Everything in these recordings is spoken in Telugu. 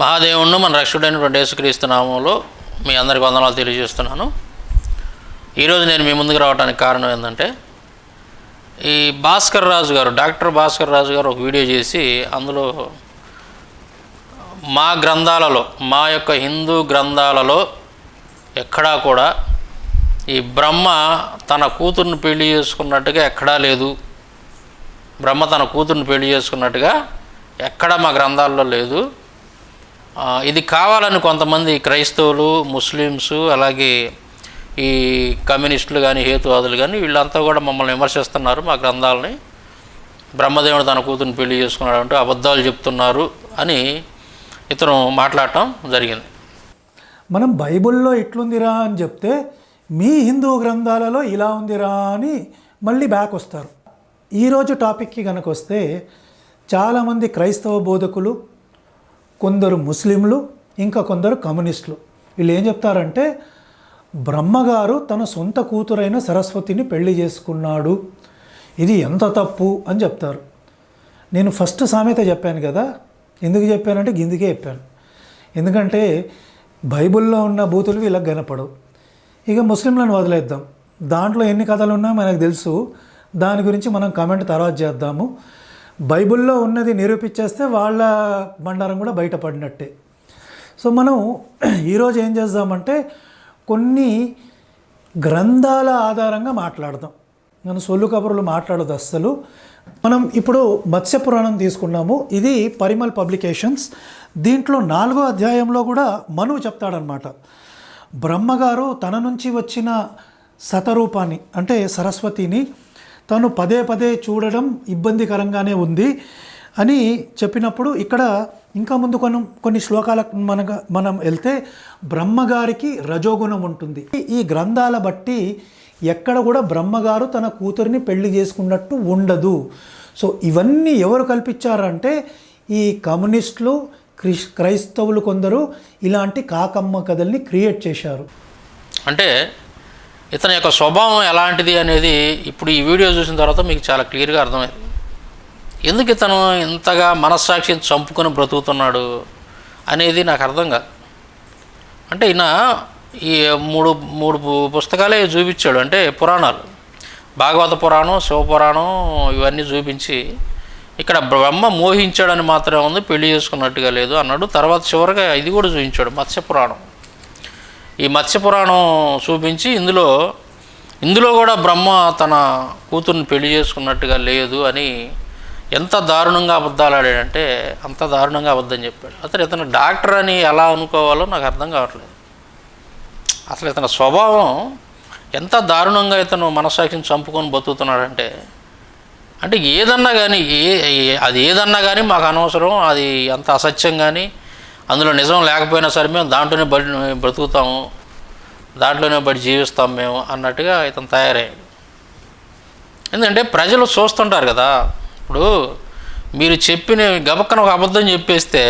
మహాదేవుణ్ణి మన రక్షకుడైనటువంటి యేసుక్రీస్తు నామంలో మీ అందరికి వందనాలు తెలియజేస్తున్నాను. ఈరోజు నేను మీ ముందుకు రావడానికి కారణం ఏంటంటే, ఈ భాస్కర్ రాజు గారు, డాక్టర్ భాస్కర్ రాజు గారు ఒక వీడియో చేసి అందులో మా గ్రంథాలలో, మా యొక్క హిందూ గ్రంథాలలో ఎక్కడా కూడా ఈ బ్రహ్మ తన కూతుర్ని పెళ్లి చేసుకున్నట్టుగా ఎక్కడా లేదు, బ్రహ్మ తన కూతుర్ని పెళ్లి చేసుకున్నట్టుగా ఎక్కడా మా గ్రంథాల్లో లేదు. ఇది కావాలని కొంతమంది క్రైస్తవులు, ముస్లిమ్స్, అలాగే ఈ కమ్యూనిస్టులు కానీ, హేతువాదులు కానీ వీళ్ళంతా కూడా మమ్మల్ని విమర్శిస్తున్నారు. మా గ్రంథాలని బ్రహ్మదేవుడు తన కూతుర్ని పెళ్లి చేసుకున్నాడు అంటూ అబద్ధాలు చెప్తున్నారు అని ఇతను మాట్లాడటం జరిగింది. మనం బైబిల్లో ఇట్లుందిరా అని చెప్తే మీ హిందూ గ్రంథాలలో ఇలా ఉందిరా అని మళ్ళీ బ్యాక్ వస్తారు. ఈరోజు టాపిక్కి కనుక వస్తే చాలామంది క్రైస్తవ బోధకులు, కొందరు ముస్లింలు, ఇంకా కొందరు కమ్యూనిస్టులు వీళ్ళు ఏం చెప్తారంటే, బ్రహ్మగారు తన సొంత కూతురైన సరస్వతిని పెళ్లి చేసుకున్నాడు, ఇది ఎంత తప్పు అని చెప్తారు. నేను ఫస్ట్ సామెత చెప్పాను కదా, ఎందుకు చెప్పానంటే గిందుకే చెప్పాను. ఎందుకంటే బైబిల్లో ఉన్న బూతులు వీళ్ళకి కనపడవు. ఇక ముస్లింలను వదిలేద్దాం, దాంట్లో ఎన్ని కథలు ఉన్నాయో మనకు తెలుసు, దాని గురించి మనం కామెంట్ తర్వాత చేద్దాము. బైబిల్లో ఉన్నది నిరూపించేస్తే వాళ్ళ బండారం కూడా బయటపడినట్టే. సో మనం ఈరోజు ఏం చేద్దామంటే కొన్ని గ్రంథాల ఆధారంగా మాట్లాడదాం. మనం సొల్లు కబుర్లు మాట్లాడదు అస్సలు. మనం ఇప్పుడు మత్స్యపురాణం తీసుకున్నాము, ఇది పరిమల్ పబ్లికేషన్స్. దీంట్లో 4వ అధ్యాయంలో కూడా మనువు చెప్తాడనమాట, బ్రహ్మగారు తన నుంచి వచ్చిన శతరూపాన్ని అంటే సరస్వతిని తను పదే పదే చూడడం ఇబ్బందికరంగానే ఉంది అని చెప్పినప్పుడు, ఇక్కడ ఇంకా ముందు కొన్ని శ్లోకాలకు మనం వెళ్తే బ్రహ్మగారికి రజోగుణం ఉంటుంది. ఈ గ్రంథాల బట్టి ఎక్కడ కూడా బ్రహ్మగారు తన కూతురిని పెళ్లి చేసుకున్నట్టు ఉండదు. సో ఇవన్నీ ఎవరు కల్పించారంటే ఈ కమ్యూనిస్టులు, క్రైస్తవులు కొందరు ఇలాంటి కాకమ్మ కథల్ని క్రియేట్ చేశారు. అంటే ఇతని యొక్క స్వభావం ఎలాంటిది అనేది ఇప్పుడు ఈ వీడియో చూసిన తర్వాత మీకు చాలా క్లియర్గా అర్థమైంది. ఎందుకు ఇతను ఇంతగా మనస్సాక్షిని చంపుకొని బ్రతుకుతున్నాడు అనేది నాకు అర్థం కాదు. అంటే ఈయన ఈ మూడు పుస్తకాలే చూపించాడు, అంటే పురాణాలు, భాగవత పురాణం, శివపురాణం, ఇవన్నీ చూపించి ఇక్కడ బ్రహ్మ మోహించాడని మాత్రమే ఉంది, పెళ్లి చేసుకున్నట్టుగా లేదు అన్నాడు. తర్వాత చివరిగా ఇది కూడా చూపించాడు, మత్స్యపురాణం. ఈ మత్స్యపురాణం చూపించి ఇందులో కూడా బ్రహ్మ తన కూతుర్ని పెళ్లి చేసుకున్నట్టుగా లేదు అని ఎంత దారుణంగా అబద్ధాలు ఆడాడంటే అంత దారుణంగా అబద్ధం చెప్పాడు. అసలు ఇతను డాక్టర్ అని ఎలా అనుకోవాలో నాకు అర్థం కావట్లేదు. అసలు ఇతని స్వభావం ఎంత దారుణంగా ఇతను మనస్సాక్షిని చంపుకొని బతుకుతున్నాడంటే, అంటే ఏదన్నా కానీ అది ఏదన్నా కానీ మాకు అనవసరం, అది అంత అసత్యం కానీ అందులో నిజం లేకపోయినా సరే మేము దాంట్లోనే బ్రతుకుతాము, దాంట్లోనే బడి జీవిస్తాం మేము అన్నట్టుగా ఇతను తయారయ్యాడు. ఎందుకంటే ప్రజలు చూస్తుంటారు కదా, ఇప్పుడు మీరు చెప్పిన గబక్కన ఒక అబద్ధం చెప్పేస్తే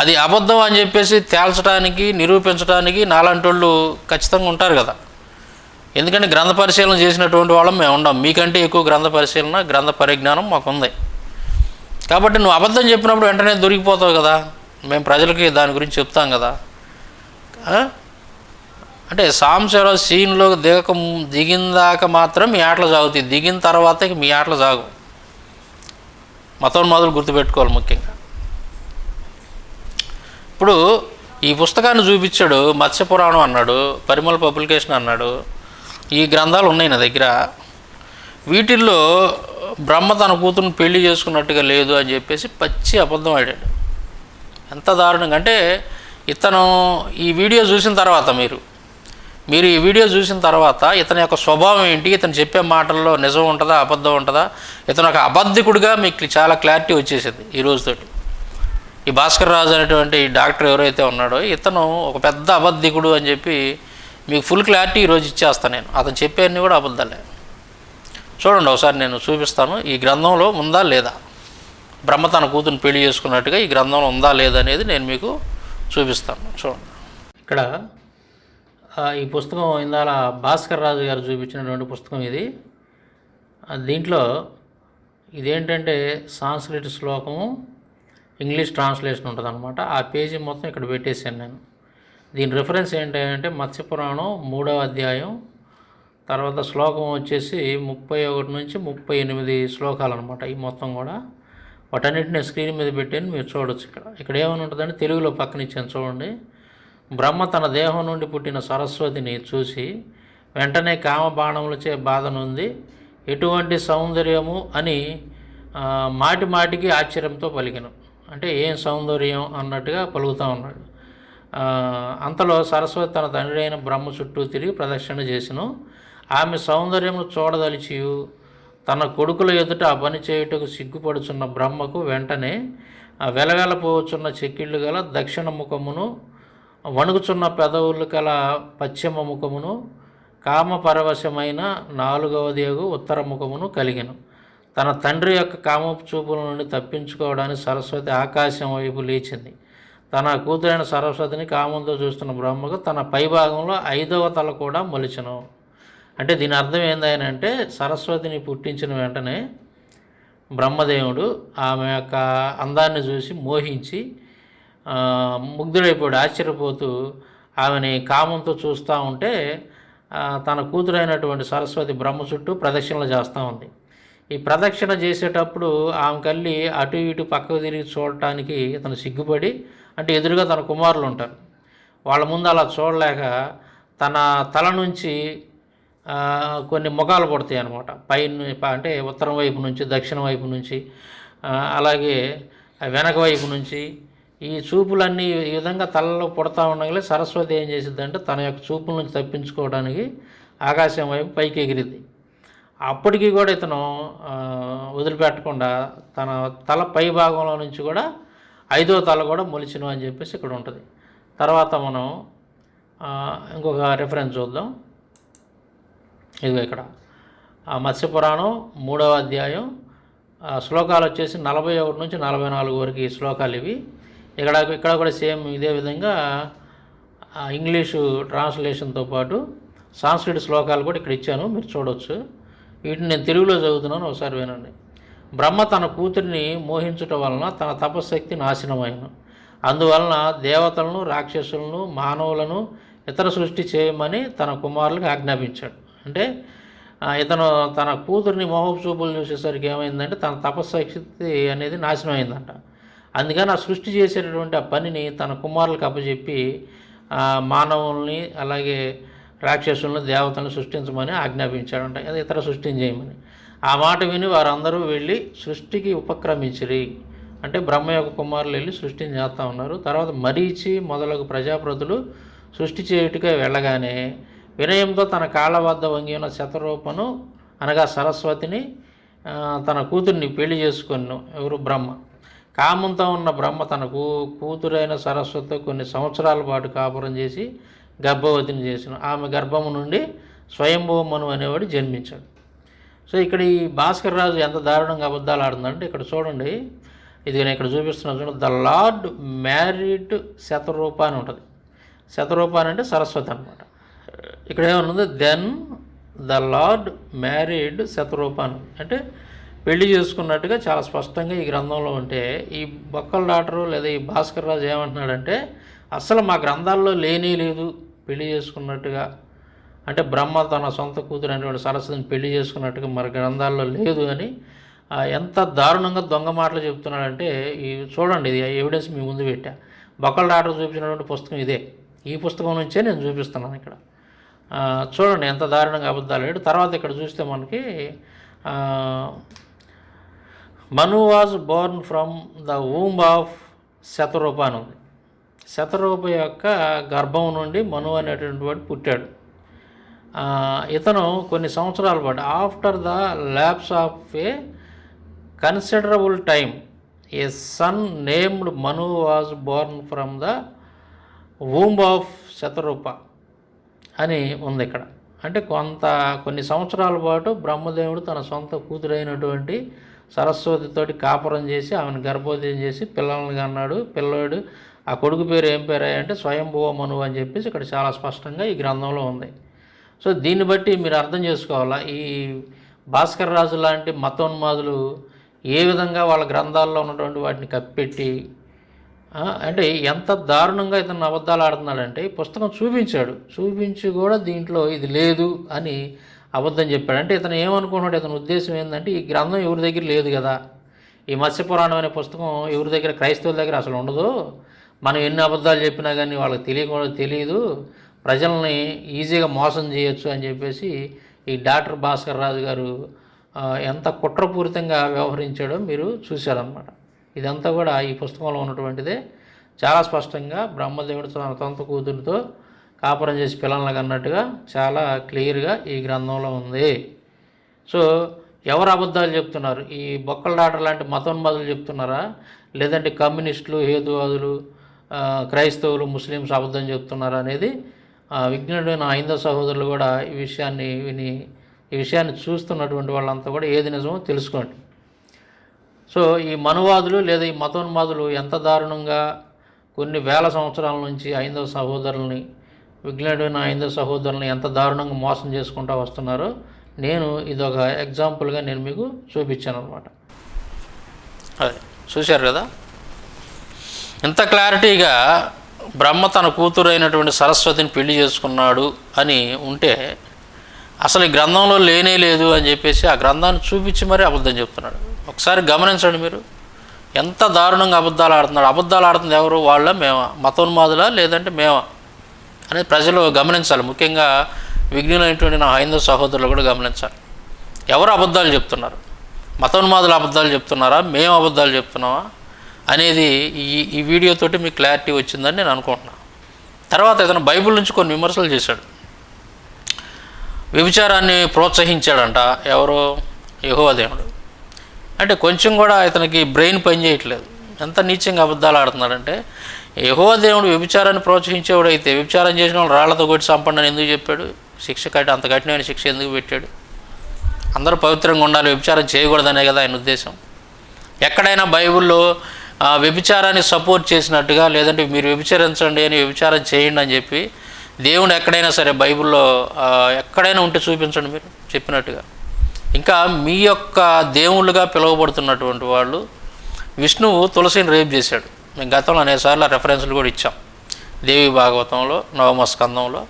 అది అబద్ధం అని చెప్పేసి తేల్చడానికి, నిరూపించడానికి నాలాంటి వాళ్ళు ఖచ్చితంగా ఉంటారు కదా. ఎందుకంటే గ్రంథ పరిశీలన చేసినటువంటి వాళ్ళం మేము ఉండం, మీకంటే ఎక్కువ గ్రంథ పరిశీలన, గ్రంథ పరిజ్ఞానం మాకుంది. కాబట్టి నువ్వు అబద్ధం చెప్పినప్పుడు వెంటనే దొరికిపోతావు కదా, మేము ప్రజలకి దాని గురించి చెప్తాం కదా. అంటే సాంశర సీన్లో దిగిందాక మాత్రం మీ ఆటలు సాగుతాయి, దిగిన తర్వాత మీ ఆటలు సాగు. మతోన్మాదులు గుర్తుపెట్టుకోవాలి ముఖ్యంగా. ఇప్పుడు ఈ పుస్తకాన్ని చూపించాడు, మత్స్యపురాణం అన్నాడు, పరిమళ పబ్లికేషన్ అన్నాడు, ఈ గ్రంథాలు ఉన్నాయి నా దగ్గర. వీటిల్లో బ్రహ్మ తన కూతురుని పెళ్లి చేసుకున్నట్టుగా లేదు అని చెప్పేసి పచ్చి అబద్ధం ఆడాడు. ఎంత దారుణంగా అంటే, ఇతను ఈ వీడియో చూసిన తర్వాత మీరు ఈ వీడియో చూసిన తర్వాత ఇతని యొక్క స్వభావం ఏంటి, ఇతను చెప్పే మాటల్లో నిజం ఉంటుందా, అబద్ధం ఉంటుందా, ఇతను ఒక అబద్ధికుడిగా మీకు చాలా క్లారిటీ వచ్చేసింది ఈ రోజుతోటి. ఈ భాస్కర్ రాజు అనేటువంటి ఈ డాక్టర్ ఎవరైతే ఉన్నాడో ఇతను ఒక పెద్ద అబద్ధికుడు అని చెప్పి మీకు ఫుల్ క్లారిటీ ఈరోజు ఇచ్చేస్తాను నేను. అతను చెప్పేవన్నీ కూడా అబద్ధాలే. చూడండి ఒకసారి నేను చూపిస్తాను, ఈ గ్రంథంలో ఉందా లేదా, బ్రహ్మ తన కూతురుని పెళ్లి చేసుకున్నట్టుగా ఈ గ్రంథంలో ఉందా లేదా అనేది నేను మీకు చూపిస్తాను. చూడండి, ఇక్కడ ఈ పుస్తకం ఇందాల భాస్కర్ రాజు గారు చూపించినటువంటి పుస్తకం ఇది. దీంట్లో ఇదేంటంటే సాంస్క్రిట్ శ్లోకము ఇంగ్లీష్ ట్రాన్స్లేషన్ ఉంటుంది అనమాట. ఆ పేజీ మొత్తం ఇక్కడ పెట్టేశాను నేను. దీని రిఫరెన్స్ ఏంటంటే మత్స్యపురాణం 3వ అధ్యాయం, తర్వాత శ్లోకం వచ్చేసి 31 నుంచి 38 శ్లోకాలు అనమాట. ఈ మొత్తం కూడా వాటన్నిటిని నేను స్క్రీన్ మీద పెట్టాను, మీరు చూడొచ్చు. ఇక్కడ ఏమని ఉంటుందంటే తెలుగులో పక్కన ఇచ్చాను చూడండి. బ్రహ్మ తన దేహం నుండి పుట్టిన సరస్వతిని చూసి వెంటనే కామబాణములచే బాధ నుండి ఎటువంటి సౌందర్యము అని మాటి మాటికి ఆశ్చర్యంతో పలికెను. అంటే ఏం సౌందర్యం అన్నట్టుగా పలుకుతూ ఉన్నాడు. అంతలో సరస్వతి తన తండ్రి అయిన బ్రహ్మ చుట్టూ తిరిగి ప్రదక్షిణ చేసెను. ఆమె సౌందర్యమును చూడదలిచియు తన కొడుకుల ఎదుట ఆ పని చేయుటకు సిగ్గుపడుచున్న బ్రహ్మకు వెంటనే వెలవెలపోవచ్చున్న చెక్కిళ్ళు గల దక్షిణ ముఖమును, వణుకుచున్న పెదవులు గల పశ్చిమ ముఖమును, కామపరవశమైన 4వదేగు ఉత్తర ముఖమును కలిగెను. తన తండ్రి యొక్క కామపు చూపుల నుండి తప్పించుకోవడానికి సరస్వతి ఆకాశం వైపు లేచింది. తన కూతురైన సరస్వతిని కామంతో చూస్తున్న బ్రహ్మకు తన పైభాగంలో 5వ తల కూడా మొలిచెను. అంటే దీని అర్థం ఏందంటే సరస్వతిని పుట్టించిన వెంటనే బ్రహ్మదేవుడు ఆమె యొక్క అందాన్ని చూసి మోహించి ముగ్ధుడైపోయాడు. ఆశ్చర్యపోతూ ఆమెని కామంతో చూస్తూ ఉంటే తన కూతురైనటువంటి సరస్వతి బ్రహ్మ చుట్టూ ప్రదక్షిణలు చేస్తూ ఉంది. ఈ ప్రదక్షిణ చేసేటప్పుడు ఆమె కళ్ళి అటు ఇటు పక్కకు తిరిగి చూడటానికి తను సిగ్గుపడి, అంటే ఎదురుగా తన కుమారులు ఉంటారు, వాళ్ళ ముందు అలా చూడలేక తన తల నుంచి కొన్ని ముఖాలు పడతాయి అన్నమాట. పైన అంటే ఉత్తరం వైపు నుంచి, దక్షిణ వైపు నుంచి, అలాగే వెనక వైపు నుంచి ఈ చూపులన్నీ ఈ విధంగా తలలో పుడతా ఉండగానే సరస్వతి ఏం చేసిద్దంటే తన యొక్క చూపుల నుంచి తప్పించుకోవడానికి ఆకాశం వైపు పైకి ఎగిరిద్ది. అప్పటికి కూడా ఇతను వదిలిపెట్టకుండా తన తల పై భాగంలో నుంచి కూడా 5వ తల కూడా మొలిచిను అని చెప్పేసి ఇక్కడ ఉంటుంది. తర్వాత మనం ఇంకొక రిఫరెన్స్ చూద్దాం. ఇదిగో ఇక్కడ మత్స్యపురాణం 3వ అధ్యాయం శ్లోకాలు వచ్చేసి 41 నుంచి 44 వరకు ఈ శ్లోకాలు ఇవి. ఇక్కడ కూడా సేమ్ ఇదే విధంగా ఇంగ్లీషు ట్రాన్స్లేషన్తో పాటు సాంస్క్రిట్ శ్లోకాలు కూడా ఇక్కడ ఇచ్చాను, మీరు చూడవచ్చు. వీటిని నేను తెలుగులో చదువుతున్నాను, ఒకసారి వినండి. బ్రహ్మ తన కూతురిని మోహించుట వలన తన తపశక్తి నాశనమైను. అందువలన దేవతలను, రాక్షసులను, మానవులను ఇతర సృష్టి చేయమని తన కుమారులకు ఆజ్ఞాపించాడు. అంటే ఇతను తన కూతురిని మోహపు చూపులు చూసేసరికి ఏమైందంటే తన తపశక్తి అనేది నాశనం అయిందంట. అందుకని ఆ సృష్టి చేసేటటువంటి ఆ పనిని తన కుమారులకు అప్పచెప్పి మానవుల్ని అలాగే రాక్షసులను, దేవతలను సృష్టించమని ఆజ్ఞాపించాడంట, ఇతర సృష్టిని చేయమని. ఆ మాట విని వారందరూ వెళ్ళి సృష్టికి ఉపక్రమించిరి. అంటే బ్రహ్మ యొక్క కుమారులు వెళ్ళి సృష్టిని చేస్తూ ఉన్నారు. తర్వాత మరీచి మొదలగు ప్రజాప్రతులు సృష్టి చేయుటగా వెళ్ళగానే వినయంతో తన కాళ్ళ వద్ద వంగి ఉన్న శతరూపను అనగా సరస్వతిని తన కూతుర్ని పెళ్లి చేసుకున్నాను. ఎవరు? బ్రహ్మ. కామంతో ఉన్న బ్రహ్మ తన కూతురైన సరస్వతితో కొన్ని సంవత్సరాల పాటు కాపురం చేసి గర్భవతిని చేసిన. ఆమె గర్భము నుండి స్వయంభవ మను అనేవాడు జన్మించాడు. సో ఇక్కడ ఈ భాస్కర్ రాజు ఎంత దారుణంగా అబద్ధాలు ఆడుతుందంటే ఇక్కడ చూడండి, ఇది నేను ఇక్కడ చూపిస్తున్నాను చూడండి. ద లార్డ్ మ్యారీడ్ శతరూప అని ఉంటుంది. శతరూప అంటే సరస్వతి అనమాట. ఇక్కడ ఏమన్నది? Then the lord married Shatarupa అంటే పెళ్లి చేసుకున్నట్టుగా చాలా స్పష్టంగా ఈ గ్రంథంలో ఉంటే, ఈ బొక్కల డాక్టరు లేదా ఈ భాస్కర్ రాజు ఏమంటున్నాడంటే అసలు మా గ్రంథాల్లో లేనే లేదు పెళ్లి చేసుకున్నట్టుగా. అంటే బ్రహ్మ తన సొంత కూతురు అనేటువంటి సరస్వతిని పెళ్లి చేసుకున్నట్టుగా మరి గ్రంథాల్లో లేదు అని ఎంత దారుణంగా దొంగ మాటలు చెప్తున్నాడంటే ఈ చూడండి, ఇది ఎవిడెన్స్ మీ ముందు పెట్టా. బొక్కల డాక్టర్ చూపించినటువంటి పుస్తకం ఇదే. ఈ పుస్తకం నుంచే నేను చూపిస్తున్నాను ఇక్కడ. చూడండి ఎంత దారుణంగా అబద్ధాలు లేడు. తర్వాత ఇక్కడ చూస్తే మనకి Manu was born from the womb of Shatarupa అని ఉంది. శతరూప యొక్క గర్భం నుండి మను అనేటువంటి వాడు పుట్టాడు. ఇతను కొన్ని సంవత్సరాల పాటు after the lapse of a considerable time a son named Manu was born from the womb of Shatarupa అని ఉంది ఇక్కడ. అంటే కొన్ని సంవత్సరాల పాటు బ్రహ్మదేవుడు తన సొంత కూతురైనటువంటి సరస్వతితోటి కాపురం చేసి ఆమెను గర్భోదయం చేసి పిల్లల్ని కన్నాడు. పిల్లోడు ఆ కొడుకు పేరు ఏం పేరు అంటే స్వయంభవ మను అని చెప్పేసి ఇక్కడ చాలా స్పష్టంగా ఈ గ్రంథంలో ఉంది. సో దీన్ని బట్టి మీరు అర్థం చేసుకోవాలా, ఈ భాస్కర్ రాజు లాంటి మతోన్మాదులు ఏ విధంగా వాళ్ళ గ్రంథాల్లో ఉన్నటువంటి వాటిని కప్పెట్టి అంటే ఎంత దారుణంగా ఇతను అబద్ధాలు ఆడుతున్నాడంటే ఈ పుస్తకం చూపించి కూడా దీంట్లో ఇది లేదు అని అబద్ధం చెప్పాడు. అంటే ఇతను ఏమనుకుంటున్నాడు, ఇతని ఉద్దేశం ఏంటంటే ఈ గ్రంథం ఎవరి దగ్గర లేదు కదా, ఈ మత్స్యపురాణం అనే పుస్తకం ఎవరి దగ్గర, క్రైస్తవుల దగ్గర అసలు ఉండదు, మనం ఎన్ని అబద్ధాలు చెప్పినా కానీ వాళ్ళకి తెలియదు, ప్రజల్ని ఈజీగా మోసం చేయొచ్చు అని చెప్పేసి ఈ డాక్టర్ భాస్కర్ రాజు గారు ఎంత కుట్రపూరితంగా వ్యవహరించాడో మీరు చూశారన్నమాట. ఇదంతా కూడా ఈ పుస్తకంలో ఉన్నటువంటిదే. చాలా స్పష్టంగా బ్రహ్మదేవుడు తన సొంత కూతురితో కాపురం చేసి పిల్లలకి అన్నట్టుగా చాలా క్లియర్గా ఈ గ్రంథంలో ఉంది. సో ఎవరు అబద్ధాలు చెప్తున్నారు, ఈ బొక్కల డాక్టర్ లాంటి మతోన్మాదులు చెప్తున్నారా, లేదంటే కమ్యూనిస్టులు, హేతువాదులు, క్రైస్తవులు, ముస్లిమ్స్ అబద్ధం చెప్తున్నారా అనేది విజ్ఞానుడైన హైందవ సహోదరులు కూడా ఈ విషయాన్ని చూస్తున్నటువంటి వాళ్ళంతా కూడా ఏది నిజమో తెలుసుకోండి. సో ఈ మనువాదులు లేదా ఈ మతోన్మాదులు ఎంత దారుణంగా కొన్ని వేల సంవత్సరాల నుంచి హైందవ సహోదరుల్ని, విజ్ఞానుడైన హైందవ సహోదరుల్ని ఎంత దారుణంగా మోసం చేసుకుంటూ వస్తున్నారో నేను ఇదొక ఎగ్జాంపుల్గా నేను మీకు చూపించాను అనమాట. అదే చూశారు కదా, ఇంత క్లారిటీగా బ్రహ్మ తన కూతురు అయినటువంటి సరస్వతిని పెళ్లి చేసుకున్నాడు అని ఉంటే అసలు ఈ గ్రంథంలో లేనే లేదు అని చెప్పేసి ఆ గ్రంథాన్ని చూపించి మరీ అబద్ధం చెప్తున్నాడు. ఒకసారి గమనించండి మీరు, ఎంత దారుణంగా అబద్ధాలు ఆడుతున్నాడు. అబద్ధాలు ఆడుతుంది ఎవరు, వాళ్ళ మేమా, మతోన్మాదులా లేదంటే మేమా అనేది ప్రజలు గమనించాలి. ముఖ్యంగా విజ్ఞులైనటువంటి నా హైందవ సహోదరులు కూడా గమనించాలి. ఎవరు అబద్ధాలు చెప్తున్నారు, మతోన్మాదులు అబద్ధాలు చెప్తున్నారా, మేము అబద్ధాలు చెప్తున్నావా అనేది ఈ వీడియోతోటి మీకు క్లారిటీ వచ్చిందని నేను అనుకుంటున్నాను. తర్వాత ఇతను బైబిల్ నుంచి కొన్ని విమర్శలు చేశాడు. వ్యభిచారాన్ని ప్రోత్సహించాడంట ఎవరో, యెహోవా దేవుడు. అంటే కొంచెం కూడా ఇతనికి బ్రెయిన్ పని చేయట్లేదు. ఎంత నీచంగా అబద్ధాలు ఆడుతున్నాడంటే, యెహోవా దేవుడు వ్యభిచారాన్ని ప్రోత్సహించేవాడు అయితే వ్యభిచారం చేసిన వాళ్ళు రాళ్లతో కొట్టి చంపండి అని ఎందుకు చెప్పాడు? అంత కఠినమైన శిక్ష ఎందుకు పెట్టాడు? అందరూ పవిత్రంగా ఉండాలి, వ్యభిచారం చేయకూడదనే కదా ఆయన ఉద్దేశం. ఎక్కడైనా బైబిల్లో వ్యభిచారాన్ని సపోర్ట్ చేసినట్టుగా, లేదంటే మీరు వ్యభిచరించండి అని, వ్యభిచారం చేయండి అని చెప్పి దేవుడు ఎక్కడైనా సరే బైబిల్లో ఎక్కడైనా ఉంటే చూపించండి మీరు చెప్పినట్టుగా. ఇంకా మీ యొక్క దేవుళ్ళుగా పిలువబడుతున్నటువంటి వాళ్ళు, విష్ణువు తులసిని రేప్ చేశాడు. మేము గతంలో అనేకసార్లు రెఫరెన్స్లు కూడా ఇచ్చాం. దేవి భాగవతంలో 9వ స్కందంలో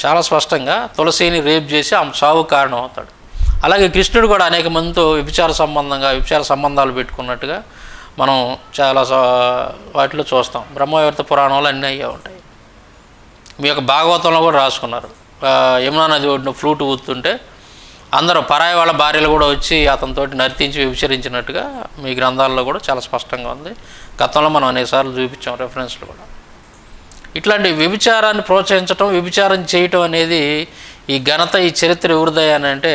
చాలా స్పష్టంగా తులసిని రేప్ చేసి ఆమె చావు కారణం అవుతాడు. అలాగే కృష్ణుడు కూడా అనేక మందితో వ్యభిచార సంబంధాలు పెట్టుకున్నట్టుగా మనం చాలా వాటిలో చూస్తాం. బ్రహ్మవైవర్త పురాణంలో అన్నీ అయ్యే ఉంటాయి. మీ యొక్క భాగవతంలో కూడా రాసుకున్నారు. యమునా నది ఒడ్డున ఫ్లూట్ ఊతుంటే అందరూ పరాయి వాళ్ళ భార్యలు కూడా వచ్చి అతనితోటి నర్తించి వ్యభిచరించినట్టుగా మీ గ్రంథాల్లో కూడా చాలా స్పష్టంగా ఉంది. గతంలో మనం అనేకసార్లు చూపించాం రెఫరెన్స్లు కూడా. ఇట్లాంటి వ్యభిచారాన్ని ప్రోత్సహించడం, వ్యభిచారం చేయటం అనేది ఈ ఘనత, ఈ చరిత్ర ఎవరిదయ్యా అని అంటే,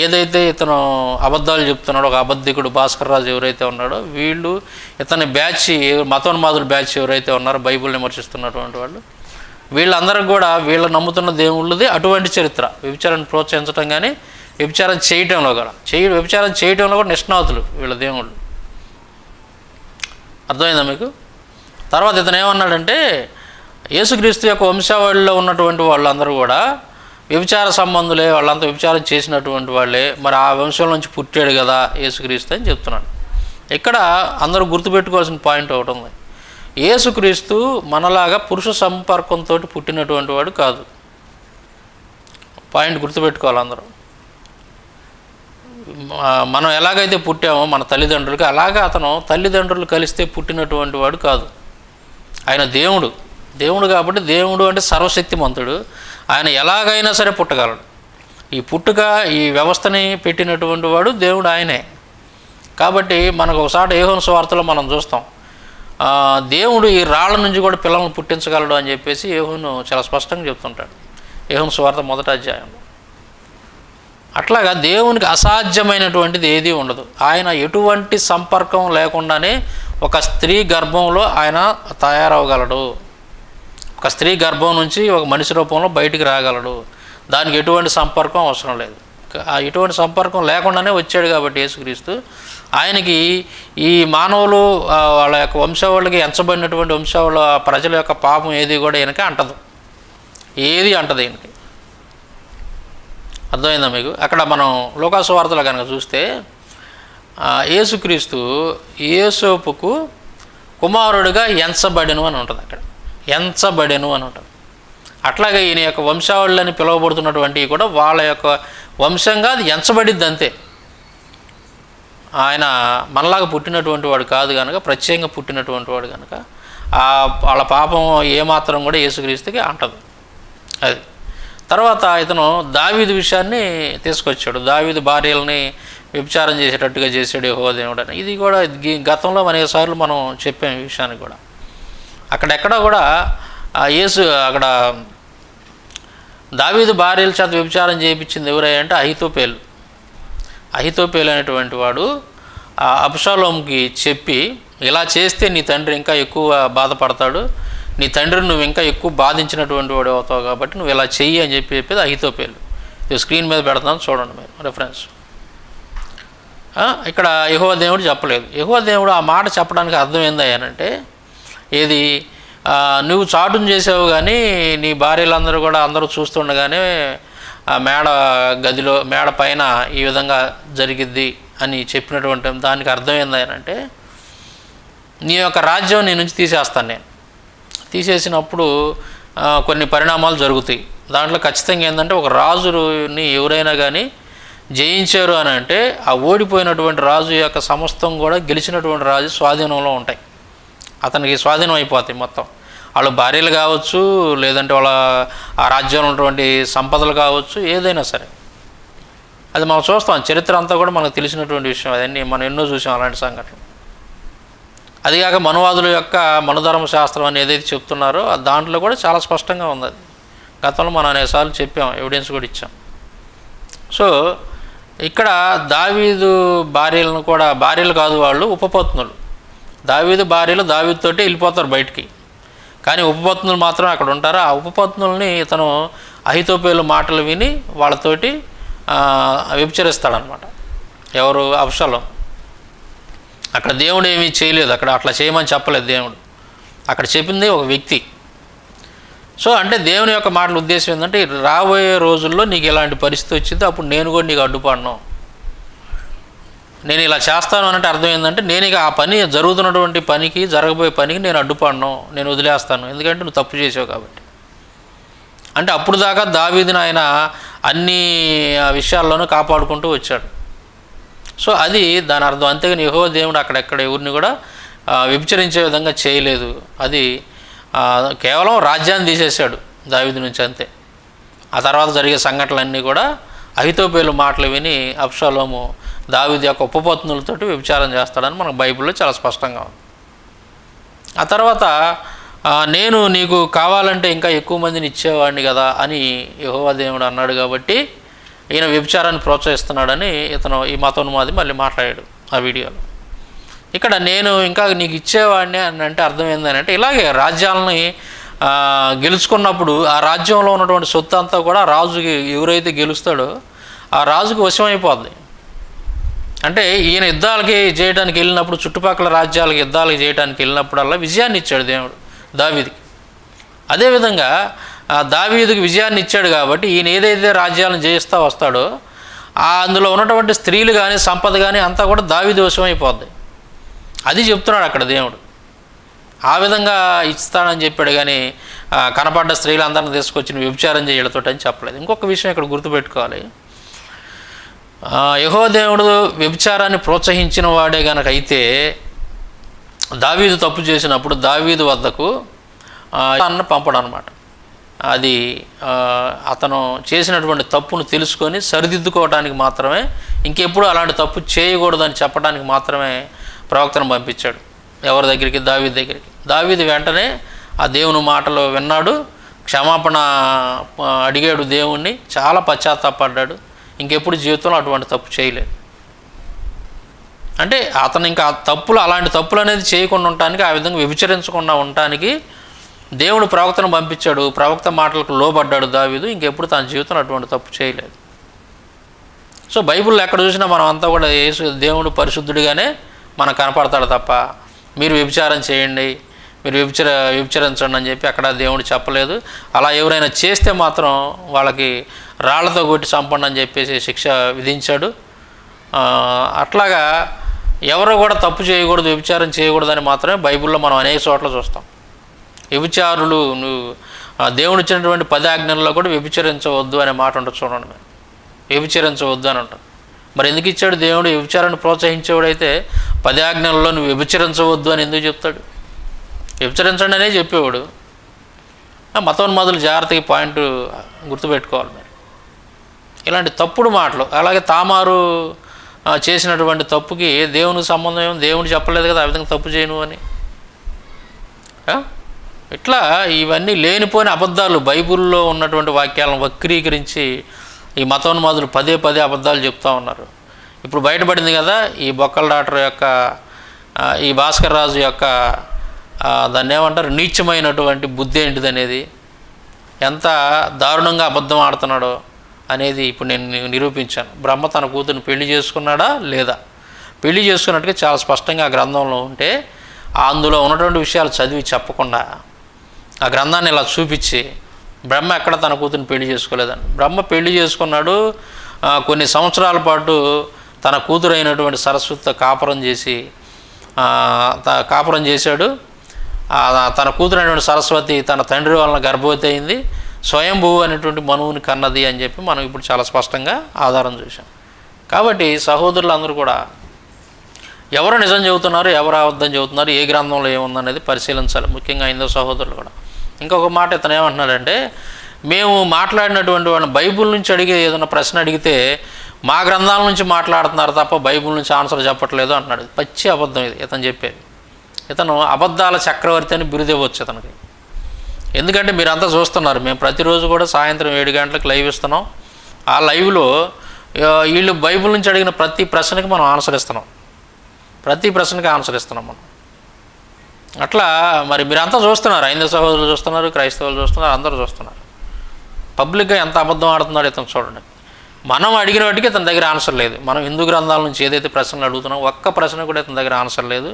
ఏదైతే ఇతను అబద్ధాలు చెప్తున్నాడో, ఒక అబద్ధికుడు భాస్కర్ రాజు ఎవరైతే ఉన్నాడో, వీళ్ళు ఇతని బ్యాచ్, మతోన్మాదుల బ్యాచ్ ఎవరైతే ఉన్నారో బైబిల్ని విమర్శిస్తున్నటువంటి వాళ్ళు, వీళ్ళందరికీ కూడా వీళ్ళు నమ్ముతున్న దేవుళ్ళది అటువంటి చరిత్ర. వ్యభిచారాన్ని ప్రోత్సహించడం కానీ వ్యభిచారం చేయటంలో కూడా వ్యభిచారం చేయటంలో కూడా నిష్ణాతులు వీళ్ళ దేవుళ్ళు. అర్థమైందా మీకు? తర్వాత ఇతను ఏమన్నాడంటే, యేసుక్రీస్తు యొక్క వంశావళిలో ఉన్నటువంటి వాళ్ళందరూ కూడా వ్యభిచార సంబంధులే, వాళ్ళంతా వ్యభిచారం చేసినటువంటి వాళ్ళే, మరి ఆ వంశం నుంచి పుట్టాడు కదా యేసుక్రీస్తు అని చెప్తున్నాడు. ఇక్కడ అందరూ గుర్తుపెట్టుకోవాల్సిన పాయింట్ ఒకటి ఉంది. యేసుక్రీస్తు మనలాగా పురుష సంపర్కంతో పుట్టినటువంటి వాడు కాదు. పాయింట్ గుర్తుపెట్టుకోవాలి అందరూ. మనం ఎలాగైతే పుట్టామో మన తల్లిదండ్రులకి, అలాగా అతను తల్లిదండ్రులు కలిస్తే పుట్టినటువంటి వాడు కాదు. ఆయన దేవుడు కాబట్టి, దేవుడు అంటే సర్వశక్తిమంతుడు. ఆయన ఎలాగైనా సరే పుట్టగలడు. ఈ పుట్టుక, ఈ వ్యవస్థని పెట్టినటువంటి వాడు దేవుడు ఆయనే. కాబట్టి మనకు ఒకసారి యోహాను సువార్తలో మనం చూస్తాం, దేవుడు ఈ రాళ్ల నుంచి కూడా పిల్లలను పుట్టించగలడు అని చెప్పేసి యోహాను చాలా స్పష్టంగా చెప్తుంటాడు యోహాను సువార్త 1వ అధ్యాయంలో. అట్లాగా దేవునికి అసాధ్యమైనటువంటిది ఏదీ ఉండదు. ఆయన ఎటువంటి సంపర్కం లేకుండానే ఒక స్త్రీ గర్భంలో ఆయన తయారవగలడు. ఒక స్త్రీ గర్భం నుంచి ఒక మనిషి రూపంలో బయటికి రాగలడు. దానికి ఎటువంటి సంపర్కం అవసరం లేదు. ఎటువంటి సంపర్కం లేకుండానే వచ్చాడు కాబట్టి యేసుక్రీస్తు, ఆయనకి ఈ మానవులు వాళ్ళ యొక్క వంశావళికి ఎంచబడినటువంటి వంశావళి ప్రజల యొక్క పాపం ఏది కూడా ఈయనకి అంటదు, ఏది అంటదు ఈయనకి. అర్థమైందా మీకు? అక్కడ మనం లూకా సువార్తలో కనుక చూస్తే యేసుక్రీస్తు యేసోపుకు కుమారుడిగా ఎంచబడెను అని ఉంటుంది. అక్కడ ఎంచబడెను అని ఉంటుంది. అట్లాగే ఈయన యొక్క వంశావళులని పిలువబడుతున్నటువంటివి కూడా వాళ్ళ యొక్క వంశంగా అది ఎంచబడిద్ది అంతే. ఆయన మనలాగా పుట్టినటువంటి వాడు కాదు కనుక, ప్రత్యేకంగా పుట్టినటువంటి వాడు కనుక వాళ్ళ పాపం ఏమాత్రం కూడా యేసుక్రీస్తుకి అంటదు. అది తర్వాత ఇతను దావీదు విషయాన్ని తీసుకొచ్చాడు. దావీదు భార్యలని వ్యభిచారం చేసేటట్టుగా చేసాడు యెహోవా దేవుడు అని. ఇది కూడా గతంలో అనేకసార్లు మనం చెప్పాం ఈ విషయాన్ని కూడా. అక్కడెక్కడ కూడా అక్కడ దావీదు భార్యల చేత వ్యభిచారం చేయించింది ఎవరంటే అహితోపేలు అనేటువంటి వాడు అబ్షాలోముకి చెప్పి, ఇలా చేస్తే నీ తండ్రి ఇంకా ఎక్కువ బాధపడతాడు, నీ తండ్రిని నువ్వు ఇంకా ఎక్కువ బాధించినటువంటి వాడు అవుతావు కాబట్టి నువ్వు ఇలా చెయ్యి అని చెప్పేది అహితోపేలు. ఇది స్క్రీన్ మీద పెడతాను చూడండి మీరు రెఫరెన్స్. ఇక్కడ యెహోవా దేవుడు చెప్పలేదు. యెహోవా దేవుడు ఆ మాట చెప్పడానికి అర్థం ఏందయ్యానంటే, ఏది నువ్వు చాటును చేసావు కానీ నీ భార్యలందరూ కూడా అందరూ చూస్తుండగానే ఆ మేడ పైన ఈ విధంగా జరిగిద్ది అని చెప్పినటువంటి దానికి అర్థం ఏందనంటే, నీ యొక్క రాజ్యం నీ నుంచి తీసేస్తాను నేను. తీసేసినప్పుడు కొన్ని పరిణామాలు జరుగుతాయి. దాంట్లో ఖచ్చితంగా ఏంటంటే, ఒక రాజుని ఎవరైనా కానీ జయించారు అని అంటే ఆ ఓడిపోయినటువంటి రాజు యొక్క సమస్తం కూడా గెలిచినటువంటి రాజు స్వాధీనంలో ఉంటాయి. అతనికి స్వాధీనం అయిపోతాయి మొత్తం. వాళ్ళ భార్యలు కావచ్చు, లేదంటే వాళ్ళ ఆ రాజ్యంలో ఉన్నటువంటి సంపదలు కావచ్చు, ఏదైనా సరే. అది మనం చూస్తాం, చరిత్ర అంతా కూడా మనకు తెలిసినటువంటి విషయం. అదన్నీ మనం ఎన్నో చూసాం అలాంటి సంఘటనలు. అదిగాక మనువాదుల యొక్క మనుధర్మ శాస్త్రం అని ఏదైతే చెప్తున్నారో దాంట్లో కూడా చాలా స్పష్టంగా ఉంది. అది గతంలో మనం అనేకసార్లు చెప్పాం, ఎవిడెన్స్ కూడా ఇచ్చాం. సో ఇక్కడ దావీదు భార్యలను కూడా, భార్యలు కాదు వాళ్ళు ఉపపత్నులు. దావీదు భార్యలు దావీదుతోటి వెళ్ళిపోతారు బయటికి, కానీ ఉపపత్నులు మాత్రం అక్కడ ఉంటారు. ఆ ఉపపత్నుల్ని ఇతను అహితోపేలు మాటలు విని వాళ్ళతోటి వ్యభిచరిస్తాడనమాట. ఎవరు? అబ్షాలోము. అక్కడ దేవుడు ఏమీ చేయలేదు, అక్కడ అట్లా చేయమని చెప్పలేదు దేవుడు. అక్కడ చెప్పింది ఒక వ్యక్తి. సో అంటే దేవుని యొక్క మాటల ఉద్దేశం ఏంటంటే, రాబోయే రోజుల్లో నీకు ఇలాంటి పరిస్థితి వచ్చింది, అప్పుడు నేను కూడా నీకు అడ్డుపడను, నేను ఇలా చేస్తాను అనంటే అర్థం ఏంటంటే, నేను ఇక ఆ పని జరుగుతున్నటువంటి పనికి, జరగబోయే పనికి నేను అడ్డుపడను, నేను వదిలేస్తాను, ఎందుకంటే నువ్వు తప్పు చేసావు కాబట్టి. అంటే అప్పుడు దాకా దావీదుని ఆయన అన్ని విషయాల్లోనూ కాపాడుకుంటూ వచ్చాడు. సో అది దాని అర్థం. అంతేగాని యెహోవా దేవుడు అక్కడెక్కడ ఎవరిని కూడా వ్యభిచరించే విధంగా చేయలేదు. అది కేవలం రాజ్యాన్ని తీసేశాడు దావీదు నుంచి, అంతే. ఆ తర్వాత జరిగే సంఘటనలన్నీ కూడా అహితోపేలు మాటలు విని అబ్షాలోము దావీదు యొక్క ఉపపత్నులతోటి వ్యభిచారం చేస్తాడని మనకు బైబిల్లో చాలా స్పష్టంగా ఉంది. ఆ తర్వాత నేను నీకు కావాలంటే ఇంకా ఎక్కువ మందిని ఇచ్చేవాడిని కదా అని యెహోవా దేవుడు అన్నాడు కాబట్టి ఈయన వ్యభిచారాన్ని ప్రోత్సహిస్తున్నాడని ఇతను ఈ మతోన్మాది మళ్ళీ మాట్లాడాడు ఆ వీడియోలో. ఇక్కడ నేను ఇంకా నీకు ఇచ్చేవాడిని అని అంటే అర్థం ఏంటంటే, ఇలాగే రాజ్యాలని గెలుచుకున్నప్పుడు ఆ రాజ్యంలో ఉన్నటువంటి సొత్తు అంతా కూడా రాజుకి, ఎవరైతే గెలుస్తాడో ఆ రాజుకి వశమైపోద్ది. అంటే ఈయన యుద్ధాలకి చేయడానికి వెళ్ళినప్పుడు, చుట్టుపక్కల రాజ్యాలకి యుద్ధాలకి చేయడానికి వెళ్ళినప్పుడల్లా విజయాన్ని ఇచ్చాడు దేవుడు దావీదుకి. అదేవిధంగా దావీదుకి విజయాన్ని ఇచ్చాడు కాబట్టి ఈయన ఏదైతే రాజ్యాలను జయిస్తూ వస్తాడో అందులో ఉన్నటువంటి స్త్రీలు కానీ సంపద కానీ అంతా కూడా దావీదు వశమైపోద్ది. అది చెప్తున్నాడు అక్కడ దేవుడు. ఆ విధంగా ఇస్తానని చెప్పాడు, కానీ కనపడ్డ స్త్రీలందరిని తీసుకొచ్చి వ్యభిచారం చేయడంతో అని చెప్పలేదు. ఇంకొక విషయం ఇక్కడ గుర్తుపెట్టుకోవాలి, యెహోవా దేవుడు వ్యభిచారాన్ని ప్రోత్సహించిన వాడే కనుక అయితే దావీదు తప్పు చేసినప్పుడు దావీదు వద్దకు అన్న పంపడం అనమాట. అది అతను చేసినటువంటి తప్పును తెలుసుకొని సరిదిద్దుకోవడానికి మాత్రమే, ఇంకెప్పుడు అలాంటి తప్పు చేయకూడదని చెప్పడానికి మాత్రమే ప్రవక్తను పంపించాడు. ఎవరి దగ్గరికి? దావీదు దగ్గరికి. దావీదు వెంటనే ఆ దేవుని మాటలు విన్నాడు, క్షమాపణ అడిగాడు దేవుణ్ణి, చాలా పశ్చాత్తాపడ్డాడు, ఇంకెప్పుడు జీవితంలో అటువంటి తప్పు చేయలేదు. అంటే అతను ఇంకా తప్పులు, అలాంటి తప్పులు అనేది చేయకుండా ఉండటానికి, ఆ విధంగా వ్యభిచరించకుండా ఉండటానికి దేవుడు ప్రవక్తను పంపించాడు. ప్రవక్త మాటలకు లోబడ్డాడు దావీదు, ఇంకెప్పుడు తన జీవితంలో అటువంటి తప్పు చేయలేదు. సో బైబిల్లో ఎక్కడ చూసినా మనం అంతా కూడా దేవుడు పరిశుద్ధుడిగానే మనకు కనపడతాడు తప్ప మీరు వ్యభిచారం చేయండి, మీరు వ్యభిచరించండి అని చెప్పి అక్కడ దేవుడు చెప్పలేదు. అలా ఎవరైనా చేస్తే మాత్రం వాళ్ళకి రాళ్లతో కొట్టి చంపండి అని చెప్పేసి శిక్ష విధించాడు. అట్లాగా ఎవరు కూడా తప్పు చేయకూడదు, వ్యభిచారం చేయకూడదని మాత్రమే బైబిల్లో మనం అనేక చోట్ల చూస్తాం. వ్యభిచారులు దేవుడు ఇచ్చినటువంటి 10 ఆజ్ఞల్లో కూడా వ్యభిచరించవద్దు అనే మాట ఉంటుంది చూడండి. మీరు వ్యభిచరించవద్దు అని ఉంటుంది. మరి ఎందుకు ఇచ్చాడు దేవుడు? వ్యభిచారాన్ని ప్రోత్సహించేవాడైతే 10 ఆజ్ఞల్లో నువ్వు వ్యభిచరించవద్దు అని ఎందుకు చెప్తాడు? వ్యభిచరించండి అనే చెప్పేవాడు. మతోన్మాదులు జాగ్రత్తగా పాయింట్ గుర్తుపెట్టుకోవాలి మీరు. ఇలాంటి తప్పుడు మాటలు, అలాగే తామారు చేసినటువంటి తప్పుకి దేవునికి సంబంధం ఏమో, దేవుడు చెప్పలేదు కదా ఆ విధంగా తప్పు చేయను అని. ఇట్లా ఇవన్నీ లేనిపోయిన అబద్ధాలు, బైబిల్లో ఉన్నటువంటి వాక్యాలను వక్రీకరించి ఈ మతోన్మాదులు పదే అబద్ధాలు చెప్తూ ఉన్నారు. ఇప్పుడు బయటపడింది కదా ఈ బొక్కల డాక్టర్ యొక్క, ఈ భాస్కర్ రాజు యొక్క దాన్ని ఏమంటారు, నీచమైనటువంటి బుద్ధి ఏంటిది అనేది, ఎంత దారుణంగా అబద్ధం ఆడుతున్నాడో అనేది ఇప్పుడు నేను నిరూపించాను. బ్రహ్మ తన కూతురుని పెళ్లి చేసుకున్నాడా లేదా? పెళ్లి చేసుకున్నట్టుగా చాలా స్పష్టంగా ఆ గ్రంథంలో ఉంటే, అందులో ఉన్నటువంటి విషయాలు చదివి చెప్పకుండా ఆ గ్రంథాన్ని ఇలా చూపించి బ్రహ్మ ఎక్కడ తన కూతురుని పెళ్లి చేసుకోలేదని. బ్రహ్మ పెళ్లి చేసుకున్నాడు, కొన్ని సంవత్సరాల పాటు తన కూతురు అయినటువంటి సరస్వతితో కాపురం చేశాడు. తన కూతురు అయినటువంటి సరస్వతి తన తండ్రి వలన గర్భవతి అయింది, స్వయంభువు అనేటువంటి మనువుని కన్నది అని చెప్పి మనం ఇప్పుడు చాలా స్పష్టంగా ఆధారం చూసాం. కాబట్టి సహోదరులందరూ కూడా ఎవరు నిజం చెబుతున్నారు, ఎవరు అబద్ధం చెబుతున్నారు, ఏ గ్రంథంలో ఏముందనేది పరిశీలించాలి, ముఖ్యంగా హైందవ సహోదరులు కూడా. ఇంకొక మాట ఇతను ఏమంటున్నాడంటే, మేము మాట్లాడినటువంటి వాడిని బైబిల్ నుంచి ఏదైనా ప్రశ్న అడిగితే మా గ్రంథాల నుంచి మాట్లాడుతున్నారు తప్ప బైబిల్ నుంచి ఆన్సర్ చెప్పట్లేదు అంటున్నాడు. పచ్చి అబద్ధం ఇది ఇతను చెప్పేది. ఇతను అబద్ధాల చక్రవర్తి అని బిరుదివ్వచ్చు ఇతనికి. ఎందుకంటే మీరంతా చూస్తున్నారు, మేము ప్రతిరోజు కూడా సాయంత్రం 7 గంటలకు లైవ్ ఇస్తున్నాం. ఆ లైవ్లో వీళ్ళు బైబిల్ నుంచి అడిగిన ప్రతి ప్రశ్నకి మనం ఆన్సర్ ఇస్తున్నాం, మనం. అట్లా మరి మీరంతా చూస్తున్నారు, హైందవ సహోదరులు చూస్తున్నారు, క్రైస్తవులు చూస్తున్నారు, అందరూ చూస్తున్నారు. పబ్లిక్గా ఎంత అబద్ధం ఆడుతున్నాడు ఇతను చూడండి. మనం అడిగిన వాటికి ఇతని దగ్గర ఆన్సర్ లేదు. మనం హిందూ గ్రంథాల నుంచి ఏదైతే ప్రశ్నలు అడుగుతున్నామో ఒక్క ప్రశ్న కూడా ఇతని దగ్గర ఆన్సర్ లేదు.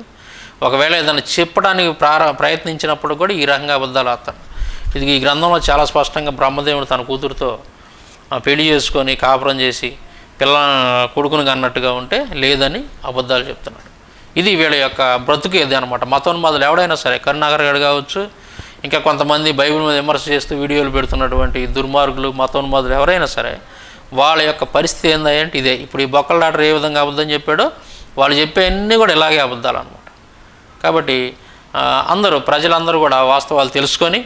ఒకవేళ ఏదైనా చెప్పడానికి ప్రయత్నించినప్పుడు కూడా ఈ రకంగా అబద్ధాలు ఆడతాడు. ఇది ఈ గ్రంథంలో చాలా స్పష్టంగా బ్రహ్మదేవుడు తన కూతురుతో పెళ్లి చేసుకొని కాపురం చేసి కొడుకుని అన్నట్టుగా ఉంటే లేదని అబద్ధాలు చెప్తున్నాడు. ఇది వీళ్ళ యొక్క బ్రతుకు ఇది అనమాట. మతోన్మాదులు ఎవడైనా సరే, కరుణాకర్ గారు కావచ్చు, ఇంకా కొంతమంది బైబిల్ మీద విమర్శ చేస్తూ వీడియోలు పెడుతున్నటువంటి దుర్మార్గులు, మతోన్మాదులు ఎవరైనా సరే, వాళ్ళ యొక్క పరిస్థితి ఏందంటే ఇదే. ఇప్పుడు ఈ బొక్కల డాక్టర్ ఏ విధంగా అబద్ధం చెప్పాడో వాళ్ళు చెప్పే అన్నీ కూడా ఇలాగే అబద్ధాలు అనమాట. కాబట్టి ప్రజలందరూ కూడా వాస్తవాలు తెలుసుకొని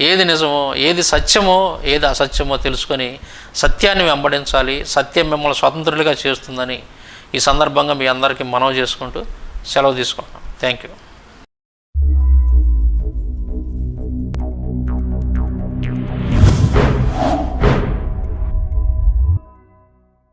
ఏది నిజమో, ఏది సత్యమో, ఏది అసత్యమో తెలుసుకొని సత్యాన్ని వెంబడించాలి. సత్యం మిమ్మల్ని స్వతంత్రులుగా చేస్తుందని ఈ సందర్భంగా మీ అందరికీ మనవి చేసుకుంటూ సెలవు తీసుకుంటాం. Thank you.